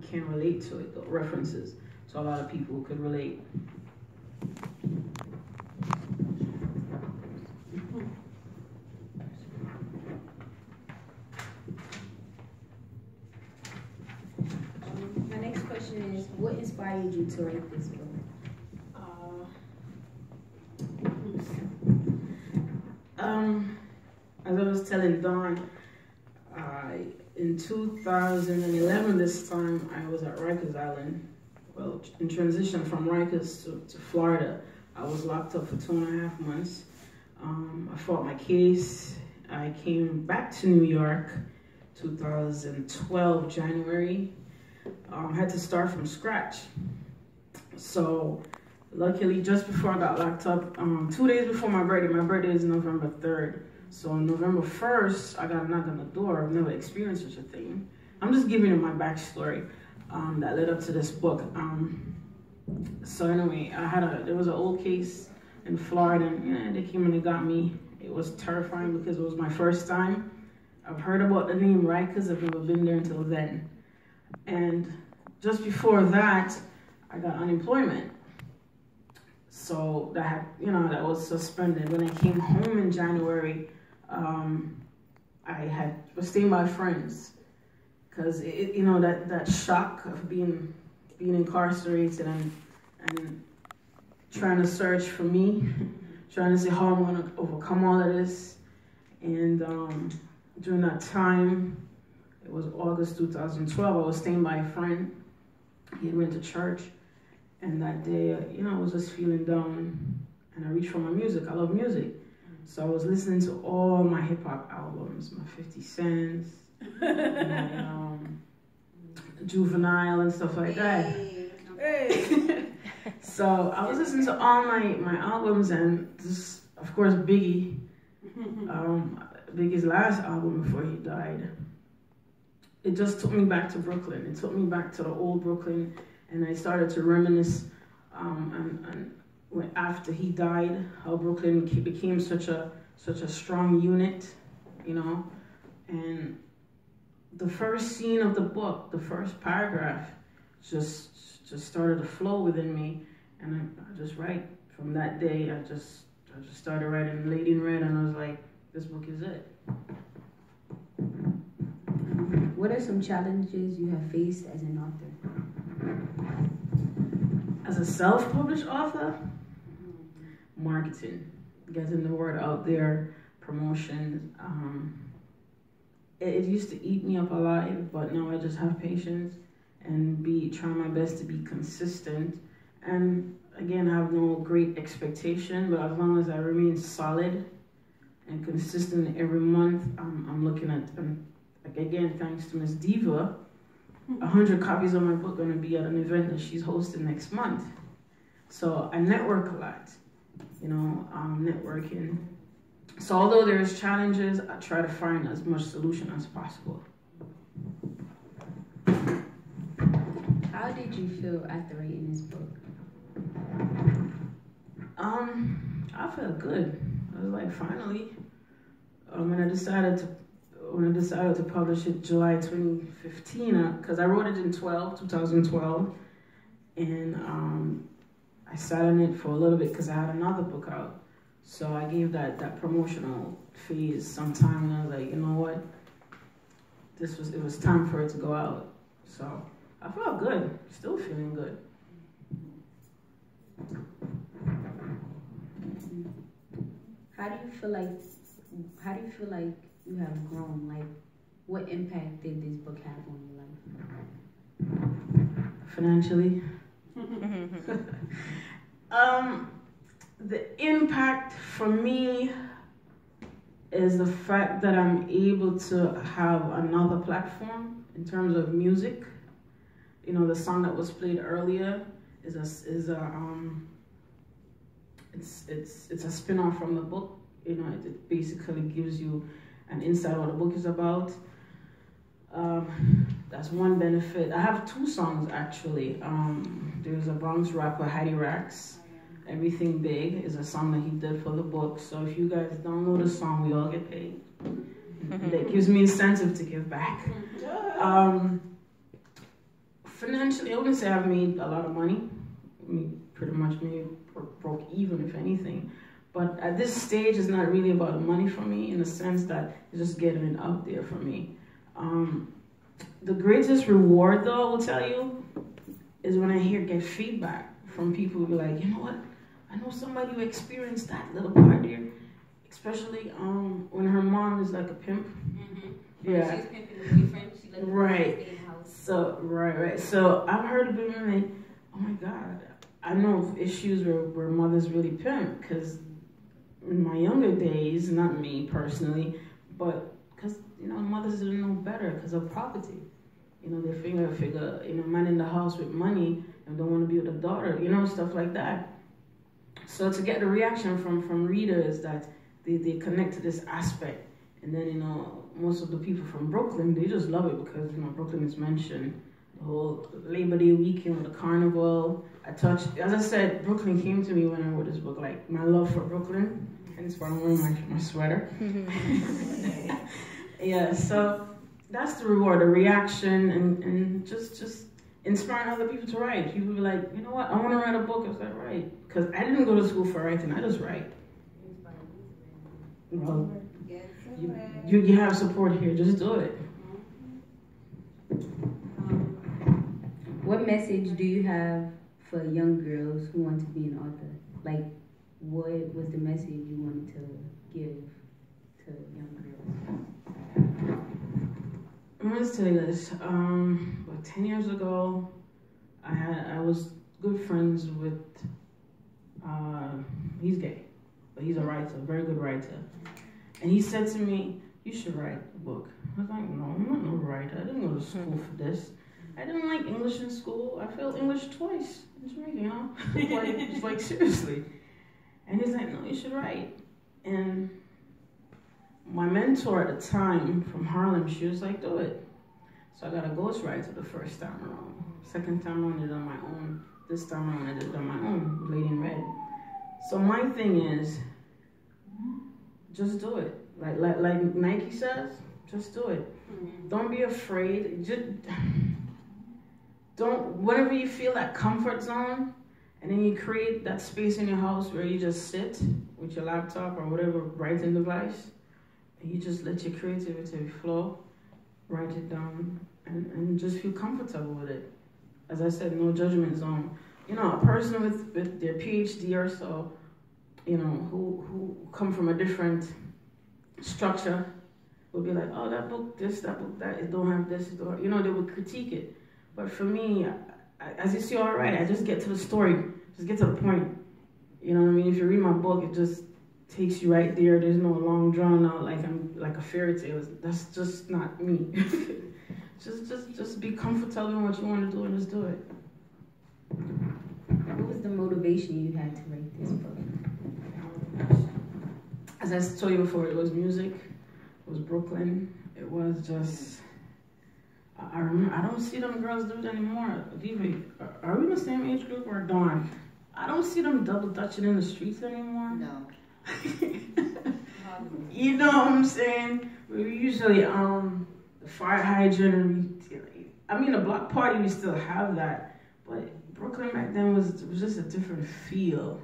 can relate to it, the references. So a lot of people could relate. My next question is, what inspired you to write this book? As I was telling Dawn, in 2011, this time, I was at Rikers Island. Well, in transition from Rikers to Florida. I was locked up for 2.5 months. I fought my case. I came back to New York, 2012, January. I had to start from scratch. So, luckily, just before I got locked up, 2 days before my birthday is November 3rd. So on November 1st, I got a knock on the door. I've never experienced such a thing. I'm just giving you my backstory that led up to this book. So anyway, there was an old case in Florida, and they came and they got me. It was terrifying because it was my first time. I've heard about the name Rikers, I've never been there until then. And just before that, I got unemployment. So that was suspended. When I came home in January, I was staying by friends because that shock of being incarcerated and trying to search for me, trying to see how I'm gonna overcome all of this. And during that time, it was August 2012. I was staying by a friend. He went to church, and that day, I was just feeling down, and I reached for my music. I love music. So I was listening to all my hip-hop albums, my 50 Cents, my Juvenile and stuff like that. Hey. So I was listening to all my albums, and just, of course, Biggie's last album before he died. It just took me back to Brooklyn. It took me back to the old Brooklyn, and I started to reminisce and after he died, how Brooklyn became such a strong unit, and the first scene of the book, the first paragraph, just started to flow within me, and I just write. From that day, I just started writing Lady in Red, and I was like, this book is it. What are some challenges you have faced as an author? As a self-published author? Marketing, getting the word out there, promotion. It used to eat me up alive, but now I just have patience and try my best to be consistent. And again, I have no great expectation, but as long as I remain solid and consistent every month, I'm looking at, again, thanks to Miss Diva, 100 copies of my book are going to be at an event that she's hosting next month. So I network a lot. Networking. So although there's challenges, I try to find as much solution as possible. How did you feel after writing this book? I felt good. I was like, finally. When I decided to publish it July 2015, because I wrote it in 2012, and I sat on it for a little bit because I had another book out. So I gave that promotional phase some time, and I was like, you know what? It was time for it to go out. So I felt good, still feeling good. How do you feel like you have grown? Like, what impact did this book have on your life? Financially? The impact for me is the fact that I'm able to have another platform in terms of music. The song that was played earlier is it's a spin-off from the book. It basically gives you an insight of what the book is about. That's one benefit. I have 2 songs actually. There's a Bronx rapper, Hattie Racks. Everything Big is a song that he did for the book. So if you guys download the song, we all get paid. That gives me incentive to give back. financially, I wouldn't say I've made a lot of money. I mean, pretty much maybe broke even, if anything. But at this stage, it's not really about the money for me in the sense that it's just getting it out there for me. The greatest reward, though, I will tell you, is when I get feedback from people who be like, you know what, I know somebody who experienced that little part there, especially when her mom is like a pimp. Mm-hmm. Yeah. She's pimping the boyfriend. She let right. Stay in the house. So right. So I've heard of women like, oh my God, I know of issues where mothers really pimp, because in my younger days, not me personally, but because mothers didn't know better because of poverty. They figure, man in the house with money and don't want to be with a daughter, stuff like that. So to get the reaction from readers that they connect to this aspect, and then, most of the people from Brooklyn, they just love it because, Brooklyn is mentioned. The whole Labor Day weekend with the carnival. As I said, Brooklyn came to me when I wrote this book, like my love for Brooklyn, and it's why I'm wearing my sweater. Yeah, so that's the reward, the reaction, and just inspiring other people to write. People be like, you know what, I want to write a book. I was like, right, because I didn't go to school for writing. I just write. Well, you have support here. Just do it. What message do you have for young girls who want to be an author? Like, what was the message you wanted to give to young girls? I'm going to tell you this. About 10 years ago, I was good friends with, he's gay, but he's a writer, a very good writer. And he said to me, you should write a book. I was like, no, I'm not no writer. I didn't go to school for this. I didn't like English in school. I failed English twice in Jamaica, like seriously. And he's like, no, you should write. And my mentor at the time from Harlem, she was like, do it. So I got a ghostwriter the first time around. Second time around, I did it on my own. This time around, I did it on my own, Lady in Red. So my thing is, just do it. Like Nike says, just do it. Mm-hmm. Don't be afraid. Just don't, whenever you feel that comfort zone, and then you create that space in your house where you just sit with your laptop or whatever writing device, and you just let your creativity flow, write it down, and just feel comfortable with it. As I said, no judgment zone. A person with their PhD or so, who come from a different structure would be like, oh, that book this, that book that, it don't have this, it don't, they would critique it. But for me, as you see, all right, I just get to the story, just get to the point. You know what I mean? If you read my book, it just takes you right there. There's no long drawn out like a fairy tale. That's just not me. just be comfortable in what you want to do and just do it. What was the motivation you had to write this book? As I told you before, it was music, it was Brooklyn, it was just, I remember, I don't see them girls do it anymore. Are we in the same age group or Dawn? I don't see them double dutching in the streets anymore. No. You know what I'm saying? We usually, the fire hydrant, the block party, we still have that, but Brooklyn back then was just a different feel,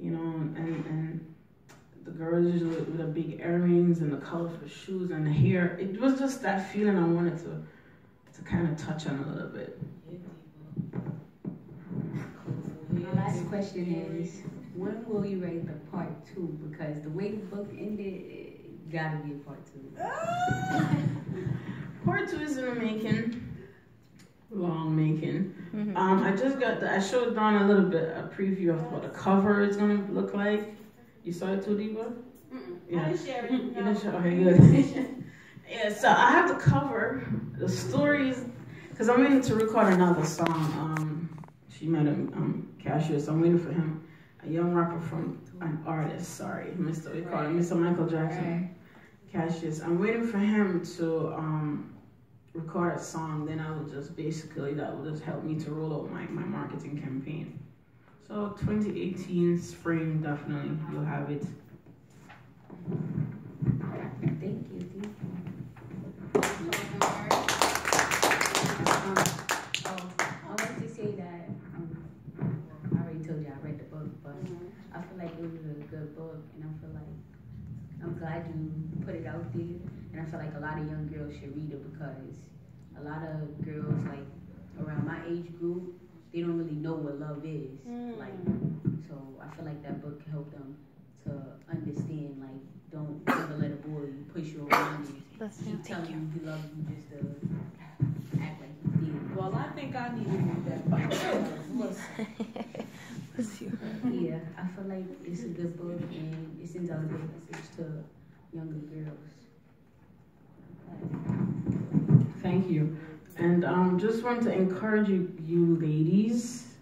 and the girls usually with the big earrings and the colorful shoes and the hair. It was just that feeling I wanted to kind of touch on a little bit. My last question is, when will you write the part 2? Because the way the book ended, it gotta be a part 2. Part 2 is in the making. Long making. Mm-hmm. I showed Dawn a little bit, a preview of what the cover is gonna look like. You saw it too, Diva? Yeah. I didn't share it. You didn't share? Okay, good. Yeah, so I have the cover, the stories, because I'm waiting to record another song. She met a cashier, so I'm waiting for him, a young rapper from an artist, sorry, we call him Mr. Michael Jackson, Cassius. I'm waiting for him to record a song, then I will just that will just help me to roll out my marketing campaign. So 2018 spring, definitely, you'll have it. Thank you. it was a good book, and I feel like I'm glad you put it out there, and I feel like a lot of young girls should read it because a lot of girls like around my age group, they don't really know what love is. Like, so I feel like that book helped them to understand, like, don't ever let a boy push you around you. Keep telling you he loves you just to act like he did. Well, I think I need to read that book. Listen. Yeah, I feel like it's a good book and it sends out a good message to younger girls. Thank you. And just want to encourage you ladies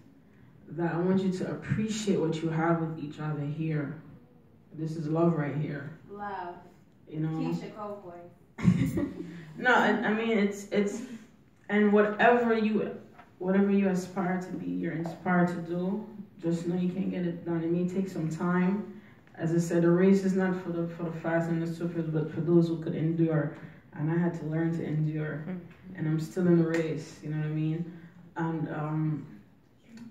that I want you to appreciate what you have with each other here. This is love right here. Love. You know. Keisha Cowboy. No, I mean it's and whatever you aspire to be, you're inspired to do. Just know you can't get it done. It may take some time. As I said, the race is not for the fast and the swift, but for those who could endure. And I had to learn to endure. And I'm still in the race, you know what I mean? And,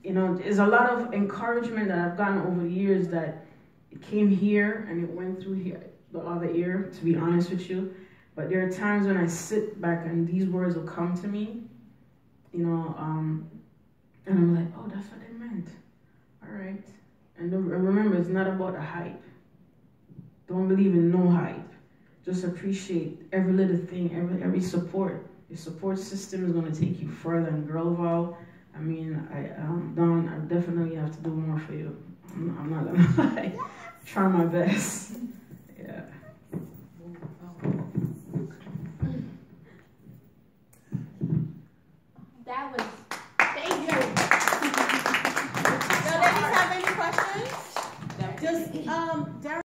you know, there's a lot of encouragement that I've gotten over the years that it came here and it went through here, the other ear, to be honest with you. But there are times when I sit back and these words will come to me, you know, and I'm like, oh, that's what they meant. All right. And remember, it's not about the hype. Don't believe in no hype. Just appreciate every little thing, every support. Your support system is going to take you further. And Girl Vow, I mean, Dawn, I definitely have to do more for you. I'm not going to lie. Try my best. Yeah. That was, thank you. Do ladies have any questions? Just, Darren.